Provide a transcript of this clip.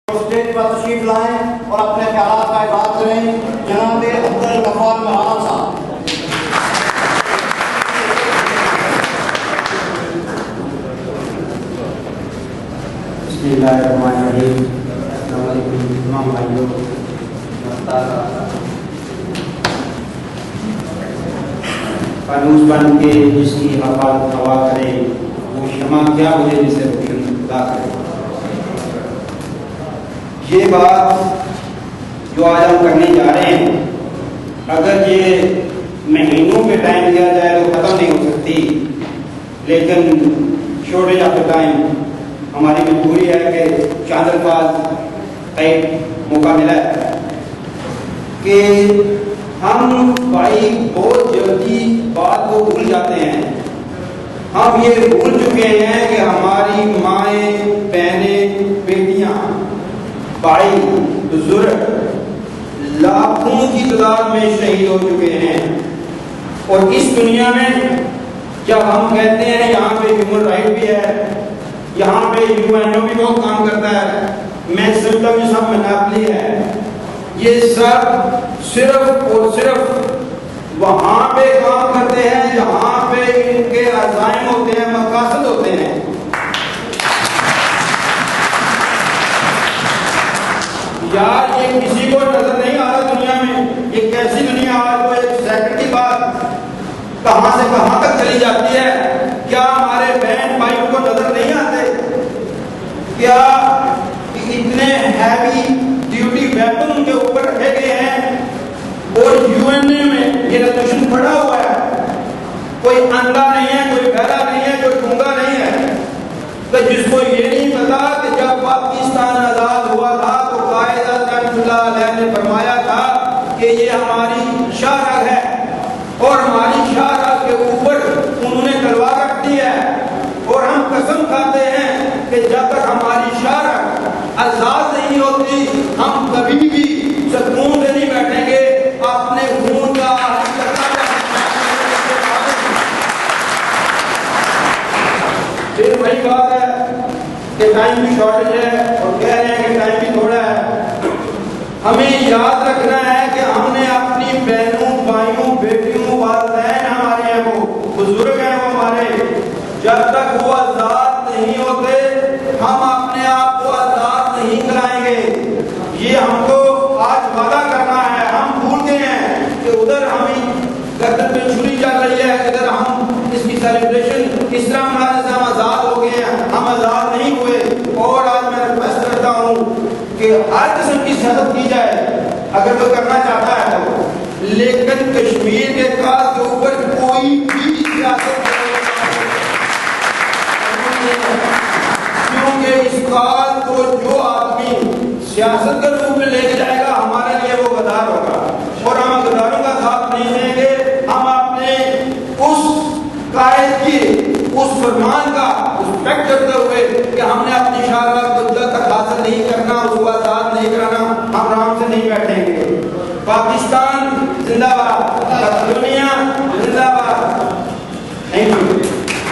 Stage پر تشریف لائیں اور اپنے خیالات کا اظہار کریں. جناب عبدالغفار مہانا صاحب. بسم اللہ الرحمن الرحیم. السلام علیکم تمام بھائیوں. فانوس بن کے جس کی حفاظت ہوا کرے وہ شمع کیا مجھے جسے روشن خدا کرے. یہ بات جو آج ہم کرنے جا رہے ہیں اگر یہ مہینوں پہ ٹائم دیا جائے تو ختم نہیں ہو سکتی، لیکن شارٹیج آف دا ٹائم ہماری مجبوری ہے کہ چاند الفاظ ایک موقع ملا ہے کہ ہم بھائی بہت جلدی بات کو بھول جاتے ہیں. ہم یہ بھول چکے ہیں کہ ہماری مائیں، بہنیں، بیٹیاں، بھائی، بزرگ لاکھوں کی تعداد میں شہید ہو چکے ہیں. اور اس دنیا میں جب ہم کہتے ہیں یہاں پہ ہیومن رائٹ بھی ہے، یہاں پہ UN بھی بہت کام کرتا ہے، میکسیمم یہ سب مناپلی ہے، یہ سب صرف اور صرف وہاں پہ کام کرتے ہیں جہاں پہ ان کے عزائم ہوتے ہیں، مقاصد ہوتے ہیں. یار یہ کسی کو نظر نہیں آ رہا دنیا میں، یہ کیسی دنیا آج وہ ایک سیکنڈ کی بات کہاں سے کہاں تک چلی جاتی ہے. کیا ہمارے بہن بھائیوں کو نظر نہیں آتے؟ کیا اتنے ہیوی ڈیوٹی ویپن ان کے اوپر رکھے گئے ہیں اور UN میں یہ ریزولوشن پڑا ہوا ہے؟ کوئی اندھا نہیں ہے، کوئی بہرا نہیں ہے، کوئی گونگا نہیں ہے کہ جس کو یہ نہیں پتا کہ جب پاکستان آزاد ہوا تھا تو قائد رحمۃ اللہ علیہ نے فرمایا تھا کہ یہ ہماری شاہراہ ہے اور ہماری شاہراہ کے اوپر انہوں نے تلوار رکھ دی ہے. اور ہم قسم کھاتے ہیں کہ جب تک ہماری شاہراہ آزاد نہیں ہوتی ہم کبھی بھی سکون سے نہیں بیٹھیں گے. اپنے خون کا پھر وہی بات ہے کہ ٹائم کی شارٹیج ہے اور کہہ رہے ہیں کہ ٹائم بھی تھوڑا ہے. ہمیں یاد رکھنا ہے کہ ہم نے اپنی بہنوں، بھائیوں، بیٹیوں، والدین ہمارے ہیں، وہ بزرگ ہیں، وہ ہمارے، جب تک وہ آزاد نہیں ہوتے ہم اپنے آپ کو آزاد نہیں کرائیں گے. یہ ہم کو آج وعدہ کرنا ہے. ہم بھول گئے ہیں کہ ادھر ہمیں گردن پہ چھری چل رہی ہے، ادھر ہم اس کی سیلیبریشن اس طرح منانے سے ہم آزاد ہو گئے ہیں. ہم آزاد نہیں ہوئے. اور آج میں ریکویسٹ کرتا ہوں کہ ہر قسم کی سیاست کی جائے اگر وہ کرنا چاہتا ہے تو، لیکن کشمیر کے کاز کے اوپر کوئی بھی سیاست کیونکہ اس کاز کو جو آدمی سیاست کے روپ میں لے کے جائے گا ہمارے لیے وہ غدار ہوگا اور ہم غداروں کا ساتھ نہیں دیں گے. ہم اپنے اس قائد کی اس فرمان کا